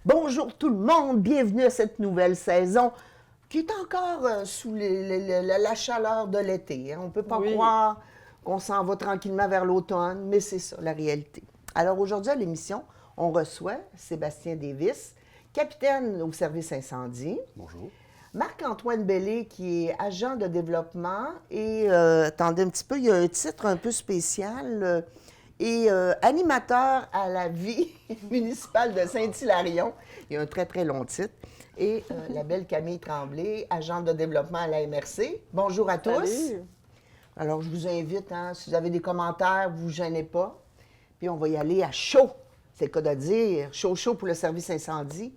Bonjour tout le monde, bienvenue à cette nouvelle saison qui est encore sous la chaleur de l'été. Hein. On ne peut pas croire qu'on s'en va tranquillement vers l'automne, mais c'est ça la réalité. Alors aujourd'hui à l'émission, on reçoit Sébastien Davis, capitaine au service incendie. Bonjour. Marc-Antoine Bellé, qui est agent de développement et, attendez un petit peu, il y a un titre un peu spécial, et animateur à la vie municipale de Saint-Hilarion. Il y a un très, très long titre. Et la belle Camille Tremblay, agente de développement à la MRC. Bonjour à tous. Salut. Alors, je vous invite, hein, si vous avez des commentaires, vous ne vous gênez pas. Puis, on va y aller à chaud. C'est le cas de dire. Chaud, chaud pour le service incendie.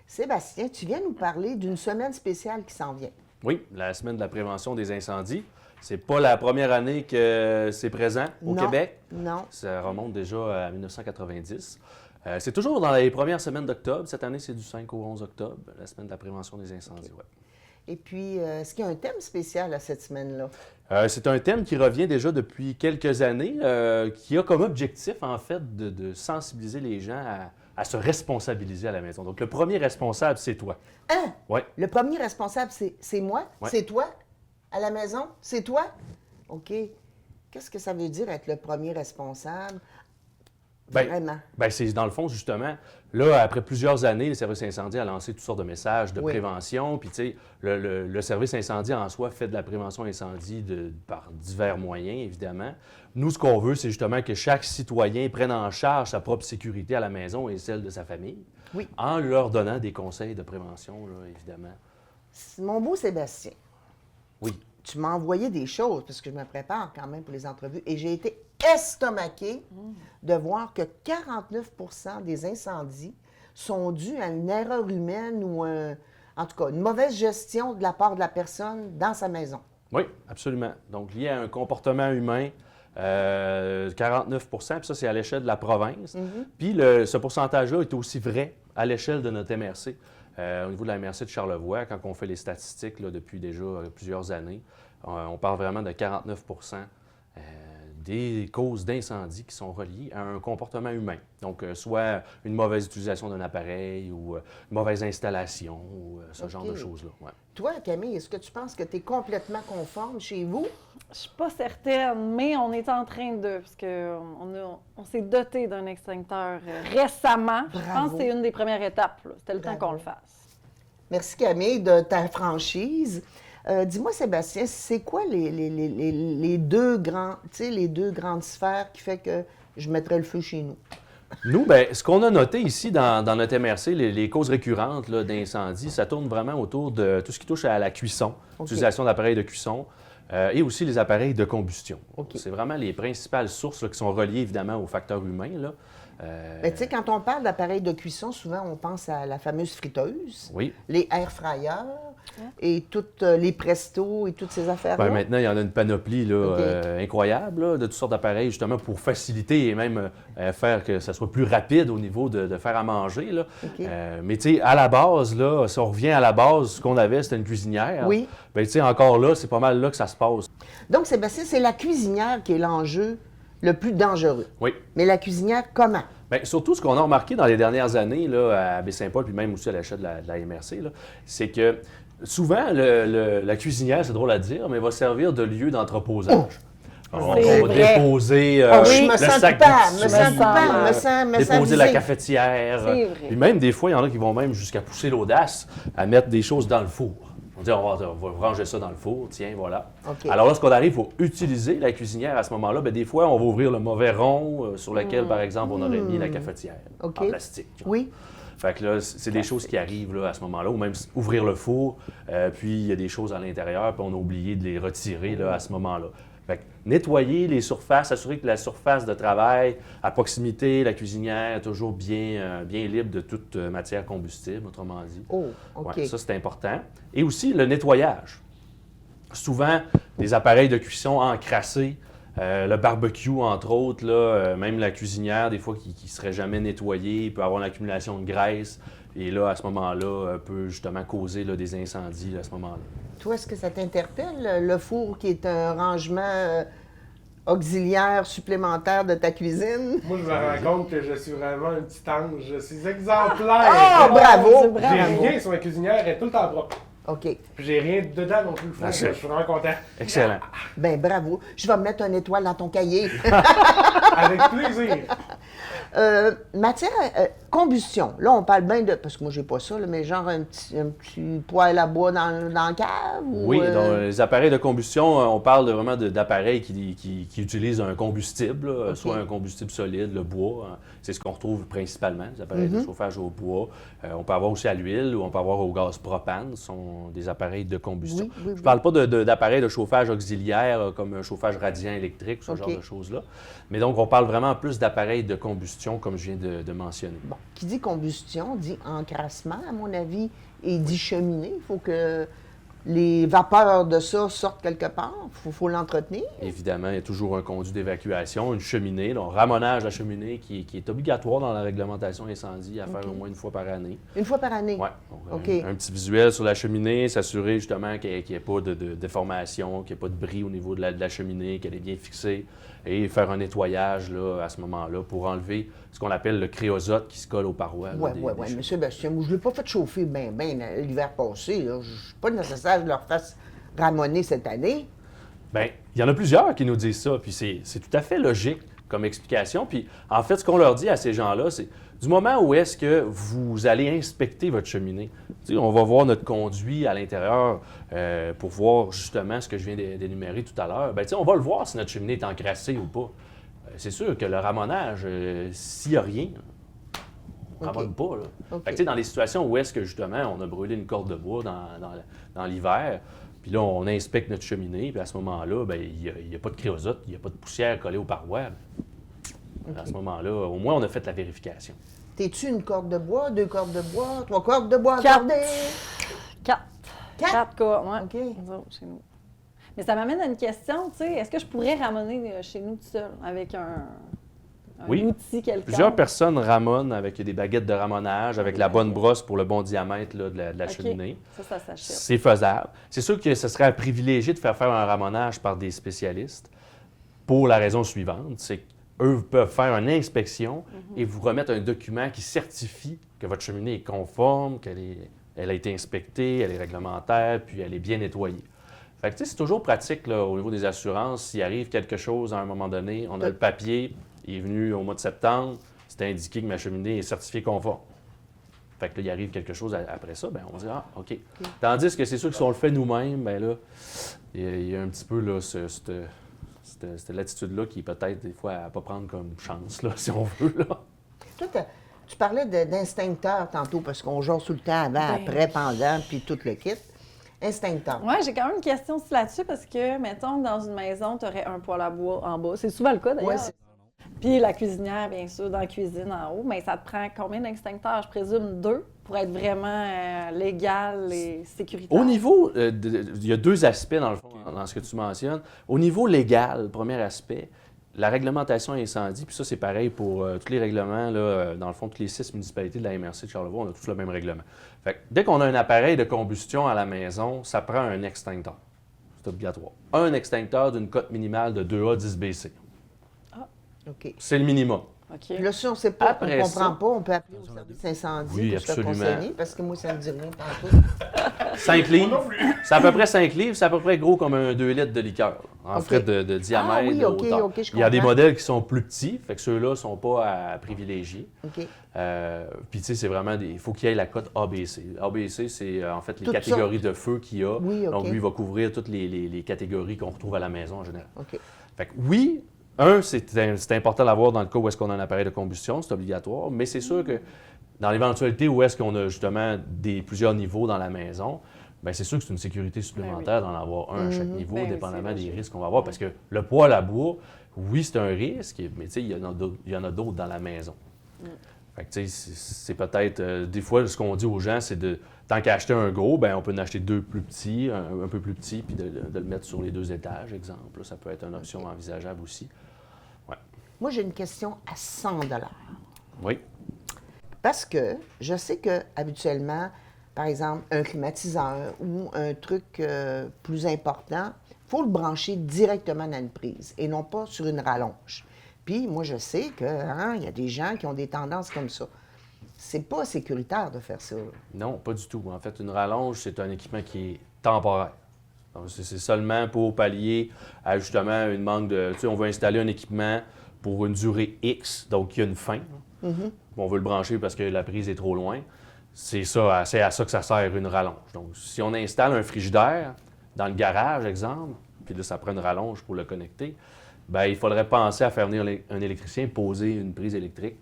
Sébastien, tu viens nous parler d'une semaine spéciale qui s'en vient. Oui, la semaine de la prévention des incendies. C'est pas la première année que c'est présent au Québec. Non. Ça remonte déjà à 1990. C'est toujours dans les premières semaines d'octobre. Cette année, c'est du 5 au 11 octobre, la semaine de la prévention des incendies. Okay. Ouais. Et puis, est-ce qu'il y a un thème spécial à cette semaine-là? C'est un thème qui revient déjà depuis quelques années, qui a comme objectif, en fait, de sensibiliser les gens à se responsabiliser à la maison. Donc, le premier responsable, c'est toi. Hein? Oui. Le premier responsable, c'est moi? Ouais. C'est toi? À la maison? C'est toi? OK. Qu'est-ce que ça veut dire être le premier responsable? Vraiment. Bien, c'est dans le fond, justement, là, après plusieurs années, le service incendie a lancé toutes sortes de messages de prévention. Puis, tu sais, le service incendie en soi fait de la prévention incendie par divers moyens, évidemment. Nous, ce qu'on veut, c'est justement que chaque citoyen prenne en charge sa propre sécurité à la maison et celle de sa famille, en leur donnant des conseils de prévention, là, évidemment. Mon beau Sébastien. Oui. Tu m'as envoyé des choses, parce que je me prépare quand même pour les entrevues, et j'ai été estomaquée de voir que 49 des incendies sont dus à une erreur humaine ou, en tout cas, une mauvaise gestion de la part de la personne dans sa maison. Oui, absolument. Donc, lié à un comportement humain, 49 puis ça, c'est à l'échelle de la province. Puis, ce pourcentage-là est aussi vrai à l'échelle de notre MRC. Au niveau de la MRC de Charlevoix, quand on fait les statistiques là, depuis déjà plusieurs années, on parle vraiment de 49 des causes d'incendie qui sont reliées à un comportement humain. Donc, soit une mauvaise utilisation d'un appareil ou une mauvaise installation ou ce genre de choses-là. Ouais. Toi, Camille, est-ce que tu penses que tu es complètement conforme chez vous? Je suis pas certaine, mais on est en train de, parce qu'on s'est doté d'un extincteur récemment. Bravo. Je pense que c'est une des premières étapes. C'était le temps qu'on le fasse. Merci Camille de ta franchise. Dis-moi Sébastien, c'est quoi les deux grandes sphères qui fait que je mettrais le feu chez nous? Nous, bien, ce qu'on a noté ici dans notre MRC, les causes récurrentes là, d'incendie, ça tourne vraiment autour de tout ce qui touche à la cuisson, l'utilisation d'appareils de cuisson et aussi les appareils de combustion. C'est vraiment les principales sources là, qui sont reliées évidemment au facteur humain. Là. Tu sais, quand on parle d'appareils de cuisson, souvent on pense à la fameuse friteuse, les air fryers et toutes les Presto et toutes ces affaires-là. Bien, maintenant, il y en a une panoplie là, incroyable là, de toutes sortes d'appareils justement pour faciliter et même faire que ça soit plus rapide au niveau de faire à manger. Là. Mais tu sais, à la base, là, si on revient à la base, ce qu'on avait, c'était une cuisinière. Oui. Bien, tu sais, encore là, c'est pas mal là que ça se passe. Donc, Sébastien, c'est la cuisinière qui est l'enjeu le plus dangereux. Oui. Mais la cuisinière, comment? Bien, surtout, ce qu'on a remarqué dans les dernières années là, à Baie-Saint-Paul, puis même aussi à l'achat de la MRC, c'est que souvent, la cuisinière, c'est drôle à dire, mais va servir de lieu d'entreposage. On va déposer me le sens sac coupable, de me sens coupable, me sens déposer la visée. cafetière. C'est vrai. Puis même des fois, il y en a qui vont même jusqu'à pousser l'audace à mettre des choses dans le four. On dit, on va ranger ça dans le four, tiens, voilà. Alors lorsqu'on arrive pour utiliser la cuisinière à ce moment-là, bien, des fois, on va ouvrir le mauvais rond sur lequel, par exemple, on aurait mis la cafetière en plastique. Oui. Fait que là, c'est des choses qui arrivent là, à ce moment-là, ou même ouvrir le four, puis il y a des choses à l'intérieur, puis on a oublié de les retirer là, à ce moment-là. Fait que nettoyer les surfaces, assurer que la surface de travail à proximité, la cuisinière, est toujours bien libre de toute matière combustible, autrement dit. Ouais, ça, c'est important. Et aussi le nettoyage. Souvent, des appareils de cuisson encrassés, le barbecue, entre autres, là, même la cuisinière, des fois, qui ne serait jamais nettoyée, il peut avoir une accumulation de graisse. Et là, à ce moment-là, peut justement causer là, des incendies là, à ce moment-là. Toi, est-ce que ça t'interpelle, le four qui est un rangement auxiliaire supplémentaire de ta cuisine. Moi, je me rends compte que je suis vraiment un petit ange. Je suis exemplaire. Ah, bravo! J'ai rien sur ma cuisinière, elle est tout le temps propre. OK. Puis j'ai rien dedans non plus. Je suis vraiment content. Excellent. Ben bravo. Je vais mettre une étoile dans ton cahier. Avec plaisir. Matière, combustion. Là, on parle bien de... Parce que moi, j'ai pas ça, là, mais genre un petit poêle à bois dans la cave? Oui, Ou, donc les appareils de combustion, on parle vraiment d'appareils qui utilisent un combustible, là, OK. soit un combustible solide, le bois. Hein. C'est ce qu'on retrouve principalement, les appareils de chauffage au bois. On peut avoir aussi à l'huile ou on peut avoir au gaz propane. Ce sont des appareils de combustion. Oui, oui, Je ne parle pas d'appareils de chauffage auxiliaire comme un chauffage radiant électrique, ce OK. genre de choses-là. Mais donc, on parle vraiment plus d'appareils de combustion, comme je viens de mentionner. Bon, qui dit combustion dit encrassement, à mon avis, et dit cheminée. Il faut que les vapeurs de ça sortent quelque part. Il faut l'entretenir. Évidemment, il y a toujours un conduit d'évacuation, une cheminée, donc ramonage à cheminée qui est obligatoire dans la réglementation incendie à faire au moins une fois par année. Une fois par année? Oui. OK. Un petit visuel sur la cheminée, s'assurer justement qu'il n'y ait pas de déformation, qu'il n'y ait pas de bris au niveau de la cheminée, qu'elle est bien fixée et faire un nettoyage là, à ce moment-là pour enlever ce qu'on appelle le créosote qui se colle aux parois. là, Oui, des- oui, des oui. cheminées. Monsieur Bastien, moi, je ne l'ai pas fait chauffer bien l'hiver passé. Je suis pas nécessaire que je leur fasse ramoner cette année. Bien, il y en a plusieurs qui nous disent ça, puis c'est tout à fait logique comme explication. Puis en fait, ce qu'on leur dit à ces gens-là, c'est du moment où est-ce que vous allez inspecter votre cheminée, tu sais, on va voir notre conduit à l'intérieur pour voir justement ce que je viens d'énumérer tout à l'heure. Bien, tu sais, on va le voir si notre cheminée est encrassée ou pas. C'est sûr que le ramonage, s'il n'y a rien, on ne OK. ramonne pas. Là. OK. Fait que, tu sais, dans les situations où est-ce que justement on a brûlé une corde de bois dans l'hiver, puis là on inspecte notre cheminée, puis à ce moment-là, ben, il n'y a pas de créosote, il n'y a pas de poussière collée aux parois. À ce moment-là, au moins on a fait la vérification. T'es-tu une corde de bois, 2 cordes de bois, 3 cordes de bois 4. accordées? 4. 4? cordes, oui. OK. Nous autres, chez nous. Mais ça m'amène à une question, tu sais, est-ce que je pourrais ramener chez nous tout seul avec un Oui. outil quelconque? Plusieurs personnes ramonent avec des baguettes de ramonage, avec la bonne brosse pour le bon diamètre là, de la OK. cheminée. Ça s'achète. C'est faisable. C'est sûr que ce serait à privilégier de faire un ramonage par des spécialistes pour la raison suivante, c'est qu'eux peuvent faire une inspection et vous remettre un document qui certifie que votre cheminée est conforme, elle a été inspectée, elle est réglementaire, puis elle est bien nettoyée. Fait que, tu sais, c'est toujours pratique là, au niveau des assurances. S'il arrive quelque chose à un moment donné, on a le papier, il est venu au mois de septembre, c'est indiqué que ma cheminée est certifiée conforme. Fait que là, il arrive quelque chose après ça, ben on dit « Ah, OK ». Tandis que c'est sûr que si on le fait nous-mêmes, ben là, il y a un petit peu là, cette latitude-là qui peut-être des fois à pas prendre comme chance, là, si on veut. Là. Toi, tu parlais d'instincteur tantôt, parce qu'on joue tout le temps avant, Ben après, oui. pendant, puis tout le kit. Instincteur. Oui, j'ai quand même une question aussi là-dessus parce que, mettons que dans une maison, tu aurais un poêle à bois en bas. C'est souvent le cas d'ailleurs. Ouais, c'est- Puis la cuisinière, bien sûr, dans la cuisine en haut. Mais ça te prend combien d'extincteurs? Je présume 2 pour être vraiment légal et sécuritaire. Au niveau, il y a deux aspects dans le fond, dans ce que tu mentionnes. Au niveau légal, premier aspect, la réglementation incendie, puis ça c'est pareil pour tous les règlements, là, dans le fond, toutes les 6 municipalités de la MRC de Charlevoix, on a tous le même règlement. Fait que dès qu'on a un appareil de combustion à la maison, ça prend un extincteur. C'est obligatoire. Un extincteur d'une cote minimale de 2A 10BC. OK. C'est le minimum. OK. Puis là, si on ne sait pas, Après on ne comprend ça- pas, on peut appeler au service incendie Oui, pour se faire absolument. conseiller, parce que moi, ça ne me dit rien tantôt. 5 livres. C'est à peu près 5 livres. C'est à peu près gros comme un 2 litres de liqueur, là, en OK. frais de diamètre, Ah oui, de OK, hauteur. OK, je Il y a des comprends. modèles qui sont plus petits, fait que ceux-là ne sont pas à privilégier. OK. Puis, tu sais, c'est vraiment il faut qu'il y ait la cote ABC. ABC, c'est en fait les Toutes catégories de feu qu'il y a. Oui, OK. Donc, lui, il va couvrir toutes les catégories qu'on retrouve à la maison en général. OK. Fait que oui, c'est important d'avoir dans le cas où est-ce qu'on a un appareil de combustion, c'est obligatoire, mais c'est sûr que dans l'éventualité où est-ce qu'on a justement plusieurs niveaux dans la maison, bien, c'est sûr que c'est une sécurité supplémentaire d'en avoir un à chaque niveau, Ben oui, dépendamment c'est des logique. risques qu'on va avoir. Parce que le poêle à bois, oui, c'est un risque, mais tu sais, il y en a d'autres dans la maison. Fait que, tu sais, c'est peut-être... des fois, ce qu'on dit aux gens, c'est de... Tant qu'à acheter un gros, ben on peut en acheter 2 plus petits, un peu plus petits, puis de le mettre sur les 2 étages, exemple. Là, ça peut être une option envisageable aussi. Moi, j'ai une question à 100 $. Oui. Parce que je sais que habituellement, par exemple, un climatiseur ou un truc plus important, il faut le brancher directement dans une prise et non pas sur une rallonge. Puis moi, je sais que il y a des gens qui ont des tendances comme ça. C'est pas sécuritaire de faire ça. Non, pas du tout. En fait, une rallonge, c'est un équipement qui est temporaire. Donc, c'est seulement pour pallier à justement une manque de... Tu sais, on veut installer un équipement pour une durée X, donc il y a une fin. On veut le brancher parce que la prise est trop loin. C'est à ça que ça sert une rallonge. Donc, si on installe un frigidaire dans le garage, exemple, puis là, ça prend une rallonge pour le connecter, bien, il faudrait penser à faire venir un électricien poser une prise électrique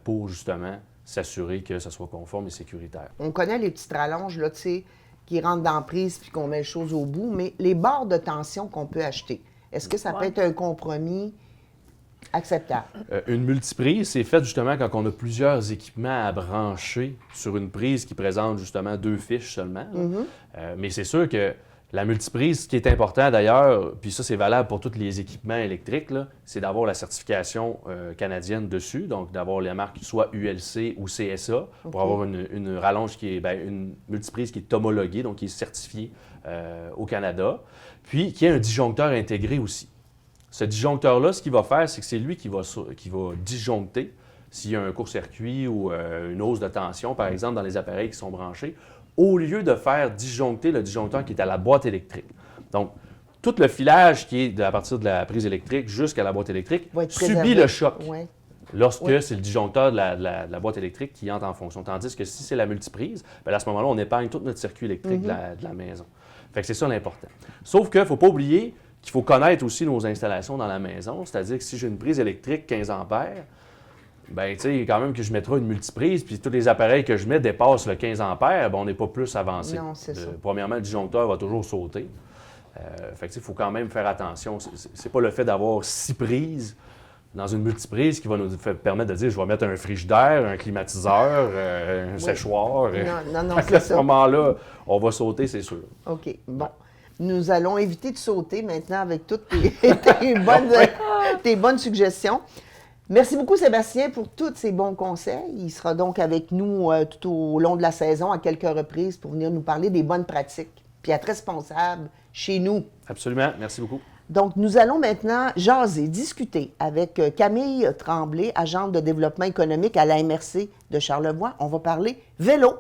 pour justement s'assurer que ça soit conforme et sécuritaire. On connaît les petites rallonges, là, tu sais, qui rentrent dans la prise puis qu'on met les choses au bout, mais les barres de tension qu'on peut acheter, est-ce que ça peut être un compromis acceptable? Une multiprise, c'est fait justement quand on a plusieurs équipements à brancher sur une prise qui présente justement 2 fiches seulement. Mais c'est sûr que la multiprise, ce qui est important d'ailleurs, puis ça c'est valable pour tous les équipements électriques, là, c'est d'avoir la certification canadienne dessus, donc d'avoir les marques soit ULC ou CSA pour avoir une rallonge qui est, une multiprise qui est homologuée, donc qui est certifiée au Canada, puis qui a un disjoncteur intégré aussi. Ce disjoncteur-là, ce qu'il va faire, c'est que c'est lui qui va disjoncter s'il y a un court-circuit ou une hausse de tension, par exemple, dans les appareils qui sont branchés, au lieu de faire disjoncter le disjoncteur qui est à la boîte électrique. Donc, tout le filage qui est à partir de la prise électrique jusqu'à la boîte électrique subit le choc lorsque c'est le disjoncteur de la boîte électrique qui entre en fonction. Tandis que si c'est la multiprise, bien à ce moment-là, on épargne tout notre circuit électrique de la maison. Fait que c'est ça l'important. Sauf qu'il ne faut pas oublier qu'il faut connaître aussi nos installations dans la maison, c'est-à-dire que si j'ai une prise électrique 15 ampères, bien, tu sais, quand même que je mettrai une multiprise, puis tous les appareils que je mets dépassent le 15 ampères, bien, on n'est pas plus avancé. Non, c'est ça. Premièrement, le disjoncteur va toujours sauter. Fait que, il faut quand même faire attention. C'est pas le fait d'avoir 6 prises dans une multiprise qui va nous permettre de dire, je vais mettre un frigidaire, un climatiseur, un séchoir. Non, À ce moment-là, on va sauter, c'est sûr. OK, bon. Nous allons éviter de sauter maintenant avec toutes tes bonnes suggestions. Merci beaucoup, Sébastien, pour tous ces bons conseils. Il sera donc avec nous tout au long de la saison, à quelques reprises, pour venir nous parler des bonnes pratiques, puis être responsable chez nous. Absolument. Merci beaucoup. Donc, nous allons maintenant jaser, discuter avec Camille Tremblay, agente de développement économique à la MRC de Charlevoix. On va parler vélo.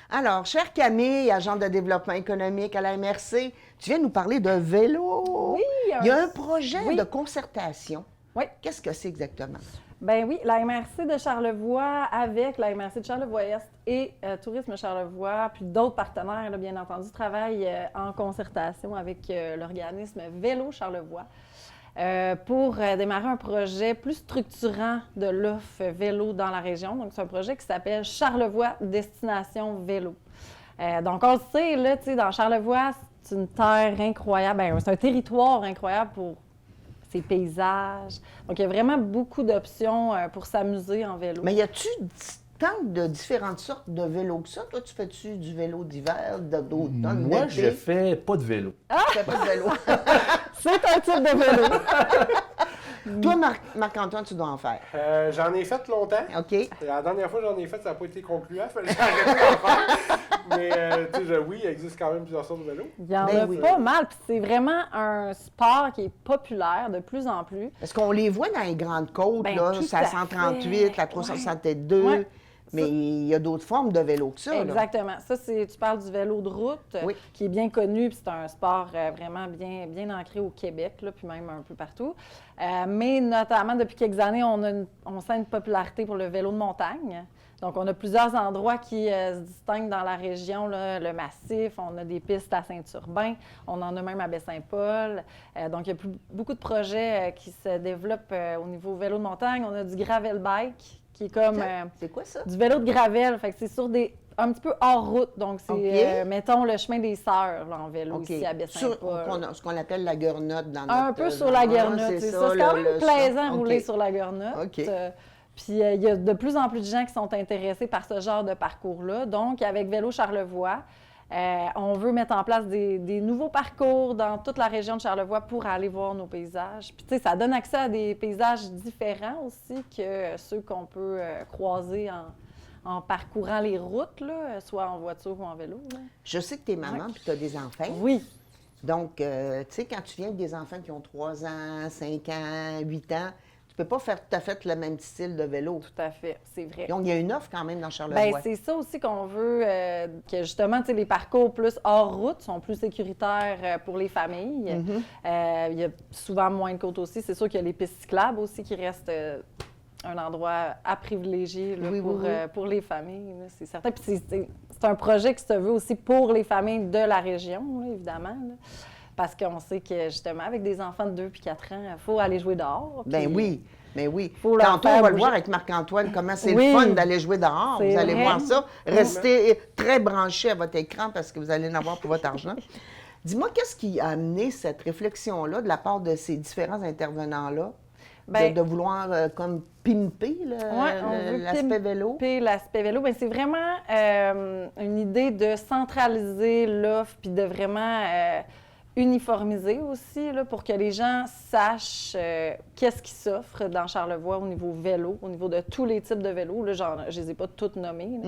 Alors, chère Camille, agente de développement économique à la MRC, tu viens nous parler de vélo. Oui. Il y a un projet de concertation. Oui. Qu'est-ce que c'est exactement? Ben oui, la MRC de Charlevoix avec la MRC de Charlevoix-Est et Tourisme Charlevoix, puis d'autres partenaires, là, bien entendu, travaillent en concertation avec l'organisme Vélo Charlevoix pour démarrer un projet plus structurant de l'offre vélo dans la région. Donc, c'est un projet qui s'appelle Charlevoix Destination Vélo. Donc, on le sait, là, tu sais, dans Charlevoix, c'est une terre incroyable, c'est un territoire incroyable pour ses paysages. Donc, il y a vraiment beaucoup d'options pour s'amuser en vélo. Mais y a-tu tant de différentes sortes de vélos que ça? Toi, tu fais-tu du vélo d'hiver, d'automne, Moi, d'été? je fais pas de vélo. Tu fais pas de vélo. C'est un type de vélo. Toi, Marc-Antoine, tu dois en faire. J'en ai fait longtemps. OK. La dernière fois que j'en ai fait, ça n'a pas été concluant. Fallait que j'arrête d'en faire. Mais tu sais, oui, il existe quand même plusieurs sortes de vélos. Il y en Ben a oui. pas mal. Puis c'est vraiment un sport qui est populaire de plus en plus. Parce qu'on les voit dans les grandes côtes, Ben, là, tout la à 138, fait. la 362, Ouais. mais il y a d'autres formes de vélos que ça. là. Exactement. Ça, tu parles du vélo de route, Oui. qui est bien connu, puis c'est un sport vraiment bien ancré au Québec, là, puis même un peu partout. Mais notamment, depuis quelques années, on sent une popularité pour le vélo de montagne. Donc, on a plusieurs endroits qui se distinguent dans la région, là, le Massif, on a des pistes à Saint-Urbain, on en a même à Baie-Saint-Paul. Donc, il y a beaucoup de projets qui se développent au niveau vélo de montagne. On a du gravel bike, qui est comme C'est quoi ça? du vélo de gravel. Fait que c'est sur un petit peu hors route. Donc, c'est, OK. mettons, le chemin des Sœurs là, en vélo OK. ici à Sur Baie-Saint-Paul. ce qu'on appelle la Gurnotte dans notre... Un peu sur la Gurnotte, c'est ça. C'est quand même plaisant de rouler sur la Gurnotte. OK. Puis il y a de plus en plus de gens qui sont intéressés par ce genre de parcours-là. Donc, avec Vélo Charlevoix, On veut mettre en place des nouveaux parcours dans toute la région de Charlevoix pour aller voir nos paysages. Puis, tu sais, ça donne accès à des paysages différents aussi que ceux qu'on peut croiser en parcourant les routes, là, soit en voiture ou en vélo. Là. Je sais que tu es maman puis tu as des enfants. Oui. Donc, tu sais, quand tu viens avec des enfants qui ont 3 ans, 5 ans, 8 ans, tu peux pas faire tout à fait le même style de vélo. Tout à fait, c'est vrai. Donc, il y a une offre quand même dans Charlevoix. Bien, c'est ça aussi qu'on veut, que justement, tu sais, les parcours plus hors route sont plus sécuritaires pour les familles. Il y a souvent moins de côtes aussi. C'est sûr qu'il y a les pistes cyclables aussi qui restent un endroit à privilégier là, pour les familles, là, c'est certain. Puis c'est un projet qui se veut aussi pour les familles de la région, là, évidemment. Là. Parce qu'on sait que, justement, avec des enfants de 2 puis 4 ans, il faut aller jouer dehors. Bien oui, bien oui. Faut leur Tantôt, faire on va le bouger. voir avec Marc-Antoine, comment c'est Oui. le fun d'aller jouer dehors. C'est Vous allez vrai. voir ça. Restez très branchés à votre écran parce que vous allez en avoir pour votre argent. Dis-moi, qu'est-ce qui a amené cette réflexion-là de la part de ces différents intervenants-là, Bien, de vouloir comme pimper on veut l'aspect vélo? pimper l'aspect vélo. Bien, c'est vraiment une idée de centraliser l'offre puis de vraiment uniformiser aussi là, pour que les gens sachent qu'est-ce qui s'offre dans Charlevoix au niveau vélo, au niveau de tous les types de vélos. Là, genre, je ne les ai pas toutes nommées.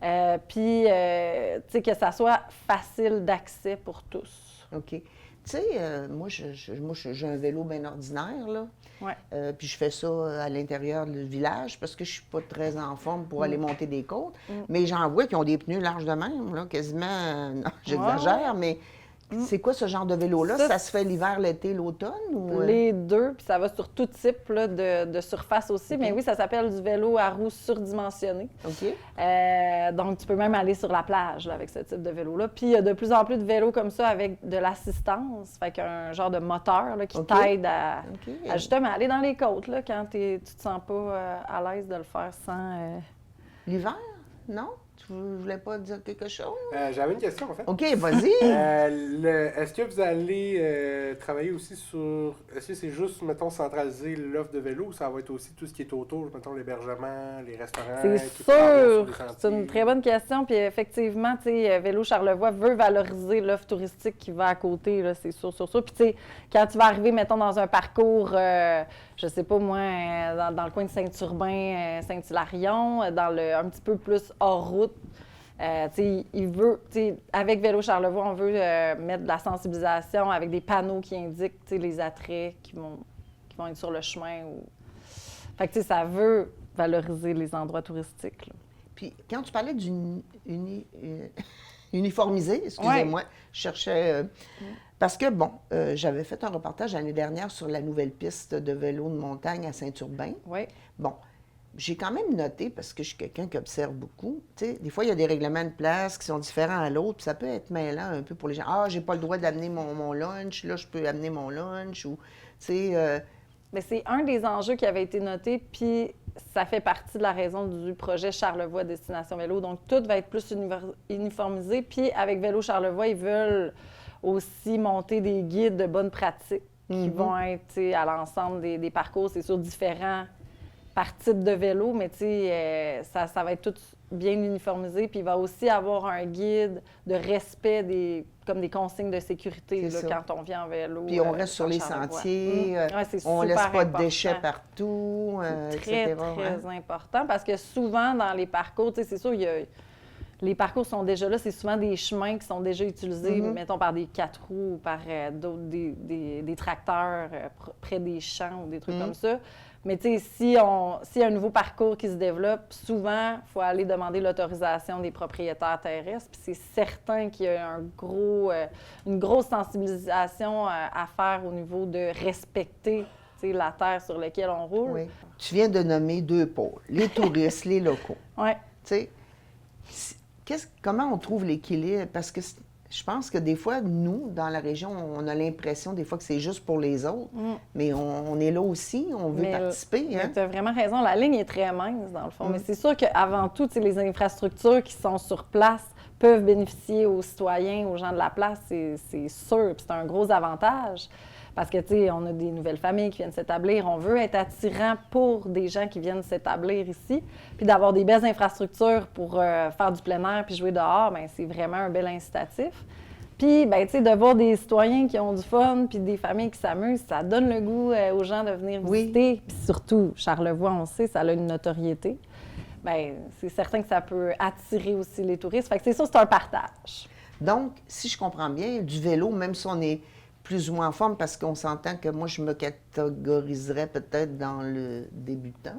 Là. Puis, tu sais, que ça soit facile d'accès pour tous. OK. Tu sais, moi, j'ai un vélo bien ordinaire, là. Ouais. Puis je fais ça à l'intérieur du village parce que je suis pas très en forme pour aller monter des côtes. Mais j'en vois qui ont des pneus larges de même, là, quasiment. Non, j'exagère, mais c'est quoi ce genre de vélo-là? Ça se fait l'hiver, l'été, l'automne? Ou... Les deux, puis ça va sur tout type là, de surface aussi. Mais oui, ça s'appelle du vélo à roues surdimensionnées. OK. Donc, tu peux même aller sur la plage là, avec ce type de vélo-là. Puis, il y a de plus en plus de vélos comme ça avec de l'assistance, fait qu'un genre de moteur là, qui t'aide à justement aller dans les côtes là, quand tu te sens pas à l'aise de le faire sans... L'hiver? Non? Tu voulais pas dire quelque chose? J'avais une question, en fait. OK, vas-y. Est-ce que vous allez travailler aussi sur... Est-ce que c'est juste, mettons, centraliser l'offre de vélo ou ça va être aussi tout ce qui est autour, mettons, l'hébergement, les restaurants? C'est qui peuvent avoir sur sûr! les sentiers? C'est une très bonne question. Puis effectivement, tu sais, Vélo Charlevoix veut valoriser l'offre touristique qui va à côté, là, c'est sûr. Puis tu sais, quand tu vas arriver, mettons, dans un parcours, je sais pas moi, dans le coin de Saint-Urbain, Saint-Hilarion, un petit peu plus hors route, avec Vélo Charlevoix, on veut mettre de la sensibilisation avec des panneaux qui indiquent les attraits qui vont être sur le chemin. Fait que ça veut valoriser les endroits touristiques. Là. Puis quand tu parlais uniformiser, excusez-moi, je cherchais... Parce que, bon, j'avais fait un reportage l'année dernière sur la nouvelle piste de vélo de montagne à Saint-Urbain. Oui. Bon, j'ai quand même noté, parce que je suis quelqu'un qui observe beaucoup, tu sais, des fois, il y a des règlements de place qui sont différents à l'autre, puis ça peut être mêlant un peu pour les gens. Ah, j'ai pas le droit d'amener mon lunch, là, je peux amener mon lunch, ou, tu sais... Bien, c'est un des enjeux qui avait été noté, puis ça fait partie de la raison du projet Charlevoix Destination Vélo. Donc, tout va être plus uniformisé, puis avec Vélo Charlevoix, ils veulent aussi monter des guides de bonnes pratiques qui vont être à l'ensemble des parcours. C'est sûr, différents par type de vélo, mais ça va être tout bien uniformisé. Puis il va aussi avoir un guide de respect comme des consignes de sécurité là, quand on vient en vélo. Puis on reste sur les sentiers, on ne laisse pas de déchets partout, etc. Très important, parce que souvent dans les parcours, c'est sûr, les parcours sont déjà là, c'est souvent des chemins qui sont déjà utilisés, mettons, par des 4 roues ou par d'autres, des tracteurs près des champs ou des trucs comme ça. Mais tu sais, s'il y a un nouveau parcours qui se développe, souvent, il faut aller demander l'autorisation des propriétaires terrestres. Puis c'est certain qu'il y a une grosse sensibilisation à faire au niveau de respecter la terre sur laquelle on roule. Oui. Tu viens de nommer 2 pôles, les touristes, les locaux. Oui. Tu sais, comment on trouve l'équilibre? Parce que je pense que des fois, nous, dans la région, on a l'impression des fois que c'est juste pour les autres, mais on est là aussi, on veut participer. Hein? Tu as vraiment raison, la ligne est très mince, dans le fond. Mais c'est sûr qu'avant tout, les infrastructures qui sont sur place peuvent bénéficier aux citoyens, aux gens de la place, c'est sûr. Puis c'est un gros avantage. Parce que, tu sais, on a des nouvelles familles qui viennent s'établir. On veut être attirant pour des gens qui viennent s'établir ici. Puis d'avoir des belles infrastructures pour faire du plein air puis jouer dehors, bien, c'est vraiment un bel incitatif. Puis, bien, tu sais, de voir des citoyens qui ont du fun puis des familles qui s'amusent, ça donne le goût aux gens de venir visiter. Puis surtout, Charlevoix, on sait, ça a une notoriété. Bien, c'est certain que ça peut attirer aussi les touristes. Fait que c'est ça, c'est un partage. Donc, si je comprends bien, du vélo, même si on est plus ou moins en forme, parce qu'on s'entend que moi, je me catégoriserais peut-être dans le débutant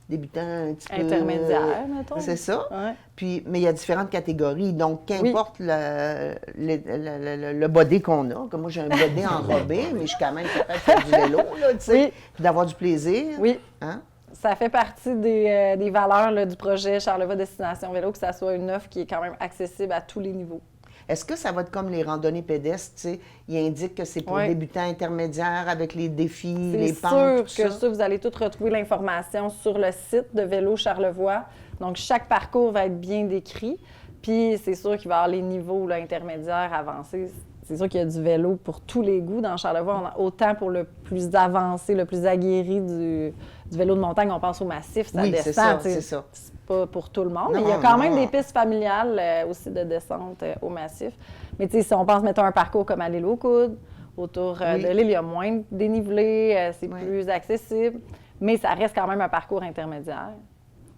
un petit peu... Intermédiaire, mettons. C'est ça. Ouais. Puis, mais il y a différentes catégories. Donc, qu'importe le body qu'on a, comme moi, j'ai un body enrobé, mais je suis quand même capable de faire du vélo, là, tu sais, Oui. puis d'avoir du plaisir. Oui. Hein? Ça fait partie des valeurs là, du projet Charlevoix Destination Vélo, que ça soit une offre qui est quand même accessible à tous les niveaux. Est-ce que ça va être comme les randonnées pédestres, tu sais? Ils indiquent que c'est pour Oui. débutants intermédiaires avec les défis, C'est les sûr pentes, tout que ça? ça, vous allez tout retrouver l'information sur le site de Vélo Charlevoix. Donc, chaque parcours va être bien décrit. Puis, c'est sûr qu'il va y avoir les niveaux là, intermédiaires, avancés. C'est sûr qu'il y a du vélo pour tous les goûts dans Charlevoix. On a autant pour le plus avancé, le plus aguerri du vélo de montagne. On pense au massif, ça Oui, descend. c'est ça, tu sais, c'est ça. C'est pas pour tout le monde. Non, mais il y a quand non. même des pistes familiales aussi de descente au massif. Mais tu sais, si on pense, mettons, un parcours comme à l'île aux Coudes, autour Oui. de l'île, il y a moins de dénivelé, c'est Oui. plus accessible, mais ça reste quand même un parcours intermédiaire.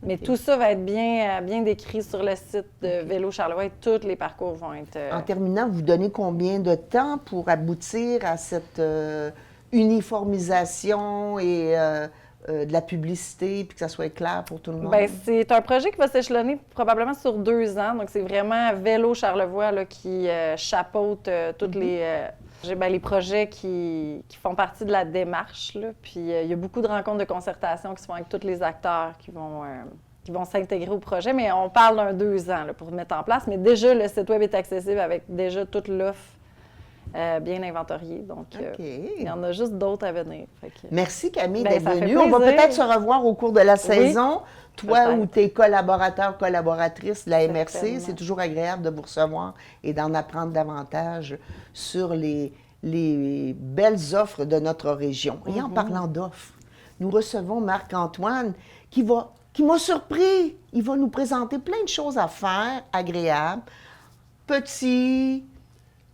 Mais tout ça va être bien décrit sur le site de Vélo Charlevoix et tous les parcours vont être... En terminant, vous donnez combien de temps pour aboutir à cette uniformisation et de la publicité, puis que ça soit clair pour tout le monde? Bien, c'est un projet qui va s'échelonner probablement sur 2 ans. Donc, c'est vraiment Vélo Charlevoix là, qui chapeaute tous les projets qui font partie de la démarche. Là. Puis, il y a beaucoup de rencontres de concertation qui se font avec tous les acteurs qui vont s'intégrer au projet. Mais on parle d'un 2 ans là, pour mettre en place. Mais déjà, le site web est accessible avec déjà toute l'offre bien inventoriée. Donc, OK. il y en a juste d'autres à venir. Fait que... Merci Camille Ben, d'être ça fait venue. On va plaisir. peut-être se revoir au cours de la saison. Toi peut-être. ou tes collaborateurs, collaboratrices de la MRC, Certainement. c'est toujours agréable de vous recevoir et d'en apprendre davantage sur les belles offres de notre région. Et en parlant d'offres, nous recevons Marc-Antoine qui m'a surpris. Il va nous présenter plein de choses à faire, agréables, petits,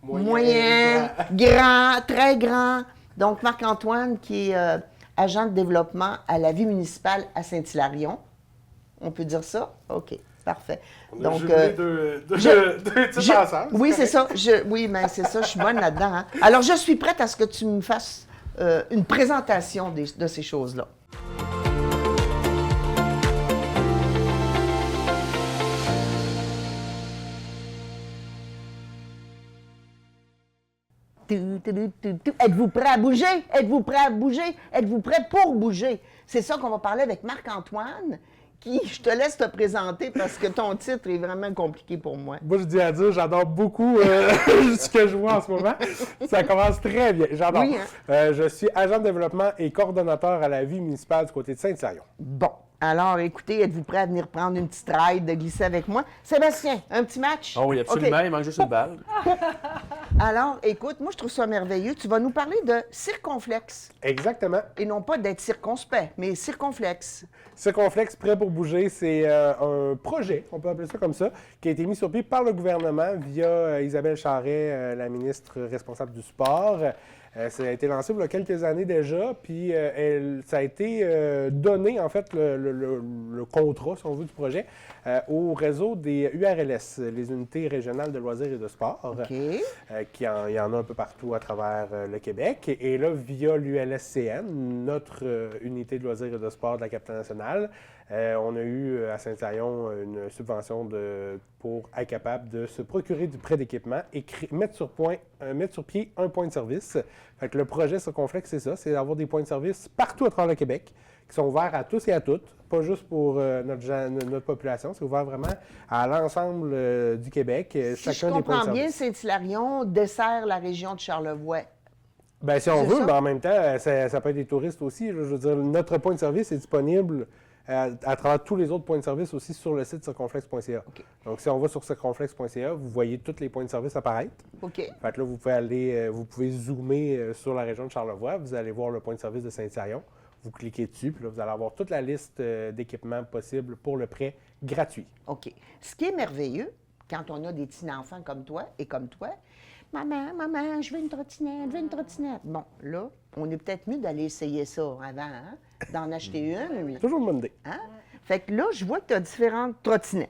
moyen, grand, très grand. Donc, Marc-Antoine, qui est agent de développement à la vie municipale à Saint-Hilarion. On peut dire ça? OK, parfait. On a jumelé deux titres ensemble. Oui, c'est ça. Oui, mais c'est ça, je suis bonne là-dedans. Hein. Alors, je suis prête à ce que tu me fasses une présentation de ces choses-là. Êtes-vous prêt à bouger? Êtes-vous prêt à bouger? Êtes-vous prêt pour bouger? C'est ça qu'on va parler avec Marc-Antoine, qui, je te laisse te présenter parce que ton titre est vraiment compliqué pour moi. Moi, je dis à dire, j'adore beaucoup ce que je vois en ce moment. Ça commence très bien. J'adore. Oui, hein? Je suis agent de développement et coordonnateur à la vie municipale du côté de Saint-Hilarion. Bon, alors écoutez, êtes-vous prêt à venir prendre une petite ride, de glisser avec moi? Sébastien, un petit match? Oh oui, absolument. OK. Il manque juste une balle. Alors, écoute, moi, je trouve ça merveilleux. Tu vas nous parler de circonflexe. Exactement. Et non pas d'être circonspect, mais circonflexe. Circonflexe Prêt pour bouger, c'est un projet, on peut appeler ça comme ça, qui a été mis sur pied par le gouvernement via Isabelle Charret, la ministre responsable du sport. Ça a été lancé il y a quelques années déjà, puis ça a été donné, en fait, le contrat, si on veut, du projet, au réseau des URLS, les unités régionales de loisirs et de sport, OK. il y en a un peu partout à travers le Québec. Et là, via l'ULSCN, notre unité de loisirs et de sport de la capitale nationale, on a eu à Saint-Hilarion une subvention pour être capable de se procurer du prêt d'équipement et mettre sur pied un point de service. Fait que le projet Circonflexe, c'est ça, c'est d'avoir des points de service partout à travers le Québec qui sont ouverts à tous et à toutes, pas juste pour notre population, c'est ouvert vraiment à l'ensemble du Québec. Si je comprends bien, Saint-Hilarion dessert la région de Charlevoix. Bien, si on C'est veut, ça? mais en même temps, ça peut être des touristes aussi. Je veux dire, notre point de service est disponible à travers tous les autres points de service aussi sur le site circonflex.ca. OK. Donc, si on va sur circonflex.ca, vous voyez tous les points de service apparaître. OK. Fait que là, vous pouvez aller, vous pouvez zoomer sur la région de Charlevoix. Vous allez voir le point de service de Saint-Hyacinthe. Vous cliquez dessus, puis là, vous allez avoir toute la liste d'équipements possibles pour le prêt gratuit. OK. Ce qui est merveilleux, quand on a des petits-enfants comme toi et comme toi, maman, je veux une trottinette, je veux une trottinette. Bon, là, on est peut-être mieux d'aller essayer ça avant, hein, d'en acheter une. Toujours une bonne idée. Hein? Fait que là, je vois que tu as différentes trottinettes.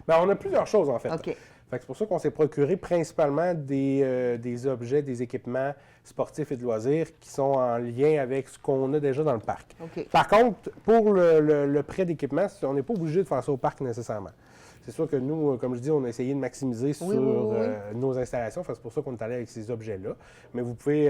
Bien, on a plusieurs choses, en fait. OK. Fait que c'est pour ça qu'on s'est procuré principalement des objets, des équipements sportifs et de loisirs qui sont en lien avec ce qu'on a déjà dans le parc. OK. Par contre, pour le prêt d'équipement, on n'est pas obligé de faire ça au parc nécessairement. C'est sûr que nous, comme je dis, on a essayé de maximiser sur oui. nos installations. Fait que c'est pour ça qu'on est allé avec ces objets-là. Mais vous pouvez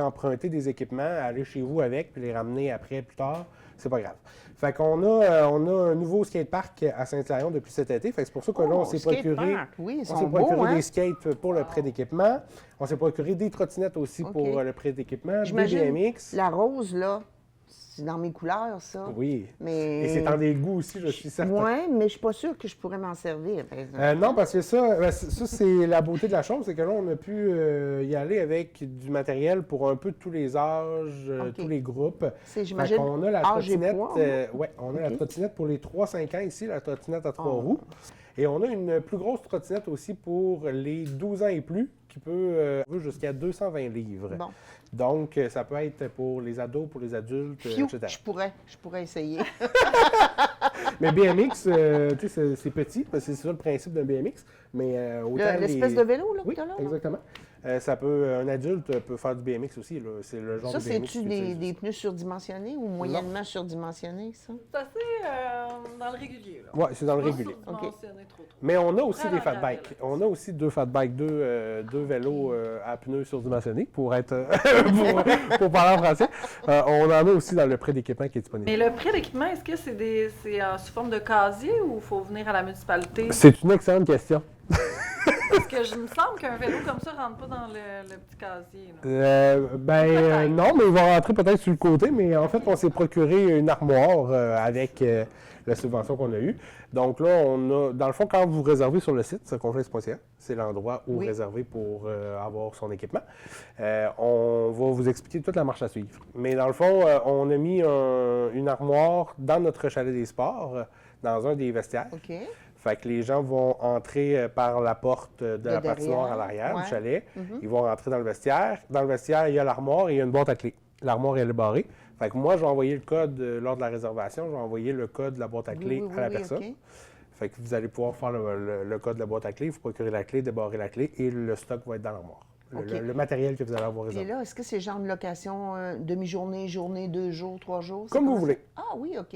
emprunter des équipements, aller chez vous avec, puis les ramener après, plus tard. C'est pas grave. Fait qu'on a un nouveau skatepark à Saint-Hyacinthe depuis cet été. Fait que c'est pour ça que là, on s'est procuré, Oui, ils on sont s'est beaux, procuré hein? des skates pour le prêt d'équipement. On s'est procuré des trottinettes aussi OK. pour le prêt d'équipement, des J'imagine BMX. la rose, là, c'est dans mes couleurs, ça. Oui. Mais... Et c'est en des goûts aussi, je suis certain. Oui, mais je suis pas sûre que je pourrais m'en servir, par exemple. Non, parce que ça c'est la beauté de la chose, c'est que là, on a pu y aller avec du matériel pour un peu tous les âges, OK. tous les groupes. C'est, j'imagine, On a la âge et trottinette, poids, on a la OK. trottinette pour les 3-5 ans ici, la trottinette à 3 Oh. roues. Et on a une plus grosse trottinette aussi pour les 12 ans et plus, qui peut jusqu'à 220 livres. Bon. Donc, ça peut être pour les ados, pour les adultes, Phew, etc. je pourrais essayer. Mais BMX, tu sais, c'est petit, parce que c'est ça le principe d'un BMX. Mais autant L'espèce les- de vélo, là, Oui, que tu as là? exactement. Un adulte peut faire du BMX aussi. Là. C'est le genre Ça, de BMX. c'est-tu qu'ils utilisent. des pneus surdimensionnés ou moyennement surdimensionnés, ça? C'est assez dans le régulier. Là. Oui, c'est dans le Pas régulier. surdimensionné trop. Mais on a aussi Prends des la fat gravel, bikes. là. On a aussi deux fat bikes, deux vélos à pneus surdimensionnés pour être pour parler en français. On en a aussi dans le prêt d'équipement qui est disponible. Mais le prêt d'équipement, est-ce que c'est sous forme de casier ou il faut venir à la municipalité? C'est une excellente question. Parce que je me semble qu'un vélo comme ça ne rentre pas dans le petit casier. Là. Peut-être. Non, mais il va rentrer peut-être sur le côté, mais en fait, on s'est procuré une armoire avec la subvention qu'on a eue. Donc là, dans le fond, quand vous réservez sur le site, circonflex.ca, c'est l'endroit où Oui. réserver pour avoir son équipement. On va vous expliquer toute la marche à suivre. Mais dans le fond, on a mis une armoire dans notre chalet des sports, dans un des vestiaires. OK. Fait que les gens vont entrer par la porte de la derrière, patinoire à l'arrière ouais. du chalet. Mhm. Ils vont rentrer dans le vestiaire. Dans le vestiaire, il y a l'armoire et il y a une boîte à clés. L'armoire, elle est barrée. Fait que moi, je vais envoyer le code lors de la réservation. Je vais envoyer le code de la boîte à clés à la personne. OK. Fait que vous allez pouvoir faire le code de la boîte à clés, vous procurez la clé, débarrer la clé et le stock va être dans l'armoire. OK. Le matériel que vous allez avoir Puis réservé. là, est-ce que c'est genre de location demi-journée, journée, 2 jours, 3 jours? C'est Comme vous comment voulez. ça? Ah oui, OK.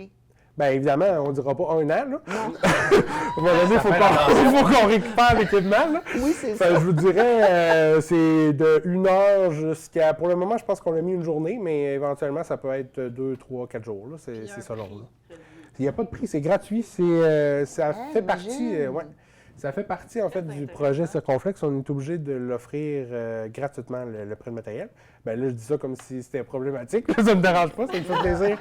Bien évidemment, on ne dira pas 1 an. Là. Non. À un moment donné, il faut qu'on récupère l'équipement. là. Oui, c'est Fait, ça. je vous dirais, c'est de 1 heure jusqu'à... Pour le moment, je pense qu'on a mis une journée, mais éventuellement, ça peut être 2, 3, 4 jours. Là. Il y a C'est un ça long. prix là. prévu. Il n'y a pas de prix, c'est gratuit. Ça fait imagine. partie... Ça fait partie, en fait, du intéressant. projet Circonflex. On est obligé de l'offrir gratuitement, le prêt de matériel. Bien là, je dis ça comme si c'était problématique. Ça ne me dérange pas, ça me fait plaisir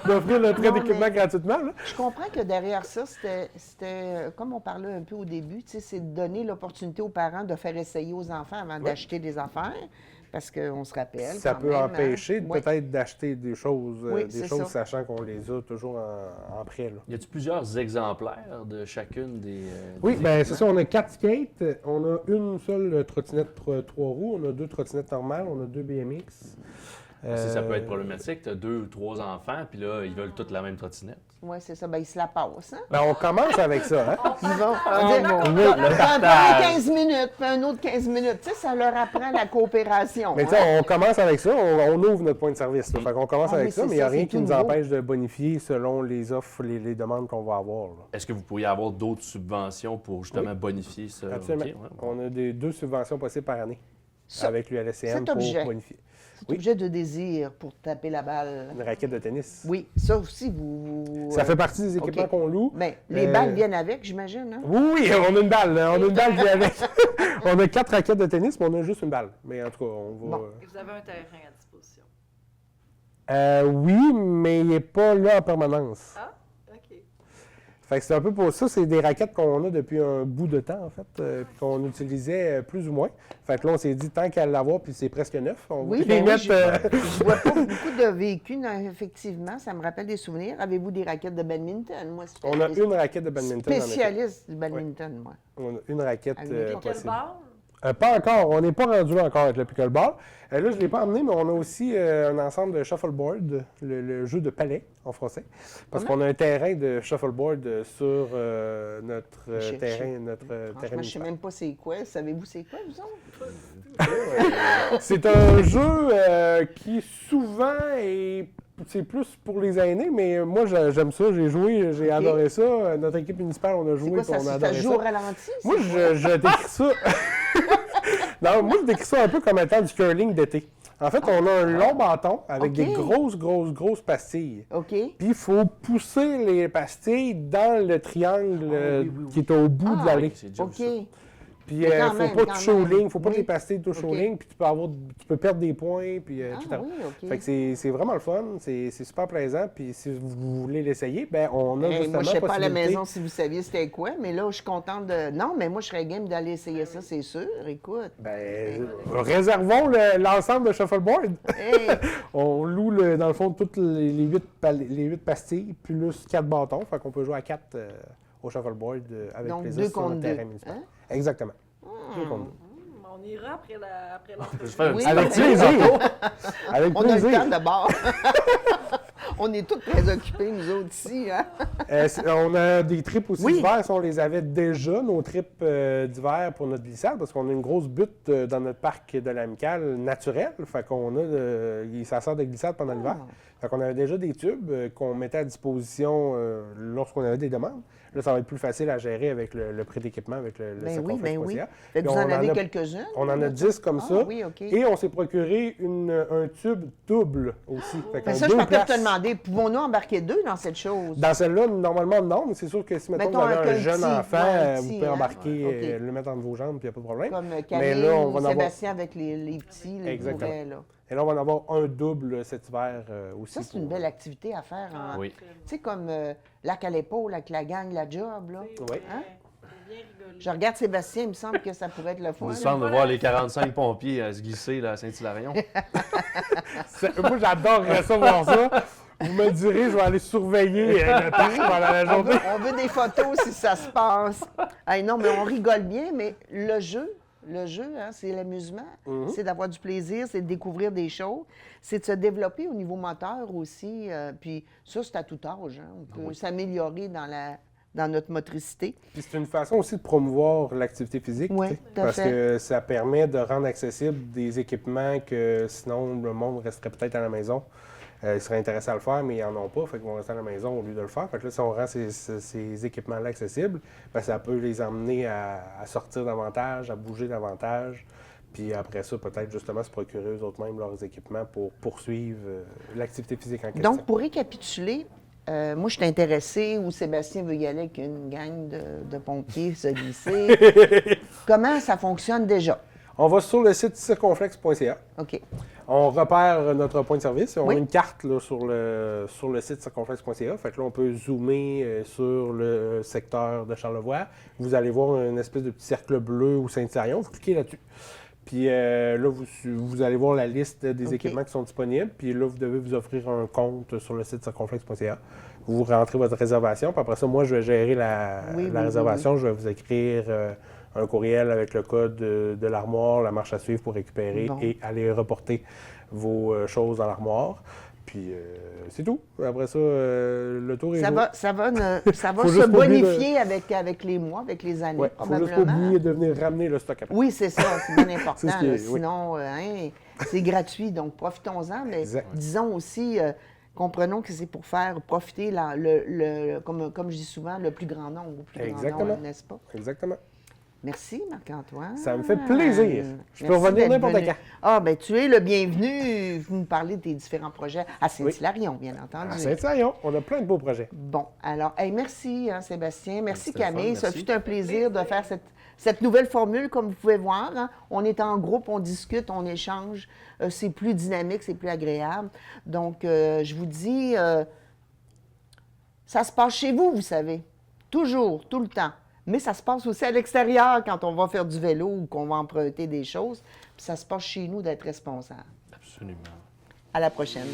d'offrir le prêt Non, d'équipement mais- gratuitement. Là. Je comprends que derrière ça, c'était comme on parlait un peu au début, tu sais, c'est de donner l'opportunité aux parents de faire essayer aux enfants avant d'acheter des affaires, parce qu'on se rappelle. Ça quand peut même, empêcher hein. Oui. peut-être d'acheter des choses, Oui, c'est ça. sachant qu'on les a toujours en prêt. Là. Y a-t-il plusieurs exemplaires de chacune des. Oui, des bien c'est équipements? ça. On a 4 skates, on a une seule trottinette 3 roues, on a 2 trottinettes normales, on a 2 BMX. Si ça peut être problématique, tu as 2 ou 3 enfants, puis là, ils veulent toutes la même trottinette. Oui, c'est ça. Ben, ils se la passent. Hein? Ben, on commence avec ça. Hein? Ils vont. le Ça prend partage. 15 minutes, puis un autre 15 minutes. Tu sais, ça leur apprend la coopération. Mais tu hein. sais, on commence avec ça, on ouvre notre point de service. Là. Fait qu'on commence Ah oui, avec ça, c'est mais il n'y a ça, rien c'est qui tout nous nouveau. empêche de bonifier selon les offres, les demandes qu'on va avoir. Là. Est-ce que vous pourriez avoir d'autres subventions pour justement bonifier ça? Absolument. Ok, ouais. On a 2 subventions possibles par année Ça, avec l'ULSCM cet pour objet. bonifier. cet oui. objet de désir pour taper la balle. Une raquette de tennis. Oui, ça aussi, vous. Ça fait partie des équipements OK. qu'on loue. Bien, les balles viennent avec, j'imagine. Hein? Oui, oui, on a une balle. On a une balle qui est avec. On a 4 raquettes de tennis, mais on a juste une balle. Mais en tout cas, on va. Bon. Et vous avez un terrain à disposition. Oui, mais il n'est pas là en permanence. Ah, OK. Fait que c'est un peu pour ça, c'est des raquettes qu'on a depuis un bout de temps, en fait, puis qu'on utilisait plus ou moins. Fait que là, on s'est dit, tant qu'à l'avoir, puis c'est presque neuf, on va Oui, les ben oui, mettre... je vois pas beaucoup de véhicules, non, effectivement. Ça me rappelle des souvenirs. Avez-vous des raquettes de badminton? Moi, On a une raquette de badminton dans notre équipe. spécialiste du badminton, moi. On a une raquette Avec Quel possible. bord? Pas encore, on n'est pas rendu là encore avec le pickleball. Là, je ne l'ai pas emmené, mais on a aussi un ensemble de shuffleboard, le jeu de palais en français. Parce qu'on a un terrain de shuffleboard sur notre terrain Franchement, je ne sais municipal. même pas c'est quoi. Savez-vous c'est quoi, vous autres? C'est un jeu qui souvent est... C'est plus pour les aînés, mais moi, j'aime ça. J'ai joué, j'ai adoré ça. Notre équipe municipale, on a C'est joué quoi, et on a ça adoré joue au ça. ralenti? Moi, je décris ça... Non, moi, je décris ça un peu comme étant du curling d'été. En fait, on a un long bâton avec des grosses pastilles. OK. Puis, il faut pousser les pastilles dans le triangle qui est au bout de l'allée. C'est déjà vu OK. ça. Puis, Mais il quand faut même, pas quand toucher aux même. lignes. Il faut pas Oui. que les pastilles touchent aux OK. lignes. Puis, tu peux perdre des points, puis etc. Ah oui, OK. Fait que c'est vraiment le fun. C'est super plaisant. Puis, si vous voulez l'essayer, ben on a Hey, justement moi, je ne sais pas à la possibilité- maison si vous saviez c'était quoi, mais là, je suis contente de... Non, mais moi, je serais game d'aller essayer ça, c'est sûr. Écoute. Ben, réservons l'ensemble de shuffleboard. Hey, On loue, dans le fond, toutes les 8 pastilles, plus 4 bâtons. Fait qu'on peut jouer à 4 au shuffleboard avec donc, plaisir 2 sur contre notre 2. terrain municipal. Hein? Exactement. 2 contre 2. On ira après l'entrevue. Je fais un Oui, petit ben, Avec plaisir! Avec On a le temps plaisir! d'abord. On est tous très occupés, nous autres, ici. Hein? On a des trips aussi Oui. d'hiver. Ça, on les avait déjà, nos trips d'hiver pour notre glissade, parce qu'on a une grosse butte dans notre parc de l'Amicale naturel. Fait qu'on a ça sert de glissade pendant l'hiver. Fait qu'on avait déjà des tubes qu'on mettait à disposition lorsqu'on avait des demandes. Là, ça va être plus facile à gérer avec le prix d'équipement, avec le Ben oui, ben oui. circonflexe.ca. Fait que Puis vous en on avez a- quelques-uns? On en a 10 comme Ah, ça. oui, OK. Et on s'est procuré un tube double aussi. Fait qu'on Ben a ça, je deux partais pour te places. demander, pouvons-nous embarquer 2 dans cette chose? Dans celle-là, normalement, non, mais c'est sûr que si, mettons, Mettons vous avez avec un un jeune petit, enfant, ouais, un vous petit, pouvez hein, embarquer, ouais, OK. le mettre entre vos jambes, puis il n'y a pas de problème. Comme Mais Camille là, on ou va en avoir... Sébastien avec les petits, les Exactement. bourrets, là. Et là, on va en avoir un double cet hiver aussi. Ça, c'est une belle activité à faire. En... Oui. Tu sais, comme lac à l'épaule avec la gang, la job, là. Oui. Hein? Bien rigolo. Je regarde Sébastien, il me semble que ça pourrait être le fun. On se de voir les 45 pompiers se glisser là, à Saint-Hilarion. Moi, j'adorerais ça, voir ça. Vous me direz, je vais aller surveiller le parc pendant la journée. On veut des photos si ça se passe. Hey, non, mais on rigole bien, mais le jeu, hein, c'est l'amusement, c'est d'avoir du plaisir, c'est de découvrir des choses, c'est de se développer au niveau moteur aussi. Puis ça, c'est à tout âge. Hein. On peut s'améliorer dans notre motricité. Puis c'est une façon aussi de promouvoir l'activité physique. Oui, tu sais, tout à parce fait. que ça permet de rendre accessible des équipements que sinon le monde resterait peut-être à la maison. Ils seraient intéressés à le faire, mais ils n'en ont pas, fait qu'ils vont rester à la maison au lieu de le faire. Fait que là, si on rend ces équipements-là accessibles, ben, ça peut les emmener à sortir davantage, à bouger davantage. Puis après ça, peut-être justement se procurer eux-mêmes leurs équipements pour poursuivre l'activité physique en question. Donc, pour récapituler, moi, je suis intéressée où Sébastien veut y aller avec une gang de pompiers se glisser. Comment ça fonctionne déjà? On va sur le site circonflexe.ca. OK. On repère notre point de service. On Oui. a une carte là, sur le site circonflexe.ca. Fait que là, on peut zoomer sur le secteur de Charlevoix. Vous allez voir une espèce de petit cercle bleu ou Saint-Hilarion. Vous cliquez là-dessus. Puis là, vous allez voir la liste des OK. équipements qui sont disponibles. Puis là, vous devez vous offrir un compte sur le site circonflexe.ca. Vous rentrez votre réservation. Puis après ça, moi, je vais gérer la Oui, réservation. Je vais vous écrire un courriel avec le code de l'armoire, la marche à suivre pour récupérer Bon. et aller reporter vos choses dans l'armoire. Puis c'est tout. Après ça, le tour est Ça joué. va Faut se juste pas oublier bonifier avec les mois, avec les années, Ouais, faut probablement. juste pas oublier de venir ramener le stock après. Oui, c'est ça, c'est bien important. C'est ce qui est- là. oui. Sinon, hein, c'est gratuit, donc profitons-en. Mais Exact. disons aussi, comprenons que c'est pour faire profiter, comme je dis souvent, le plus grand nombre, au plus grand Exactement. nombre, n'est-ce pas? Exactement. Merci, Marc-Antoine. Ça me fait plaisir. Je peux Merci revenir d'être n'importe venu. quand. Ah, bien, tu es le bienvenu. Vous nous parlez de tes différents projets à Saint-Hilarion, bien entendu. À Saint-Hilarion, on a plein de beaux projets. Bon, alors, hey, merci, hein, Sébastien. Merci, C'était le fun, Camille. Ça merci. fut un plaisir de faire cette nouvelle formule, comme vous pouvez voir, hein, on est en groupe, on discute, on échange. C'est plus dynamique, c'est plus agréable. Donc, je vous dis, ça se passe chez vous, vous savez. Toujours, tout le temps. Mais ça se passe aussi à l'extérieur quand on va faire du vélo ou qu'on va emprunter des choses. Puis ça se passe chez nous d'être responsable. Absolument. À la prochaine.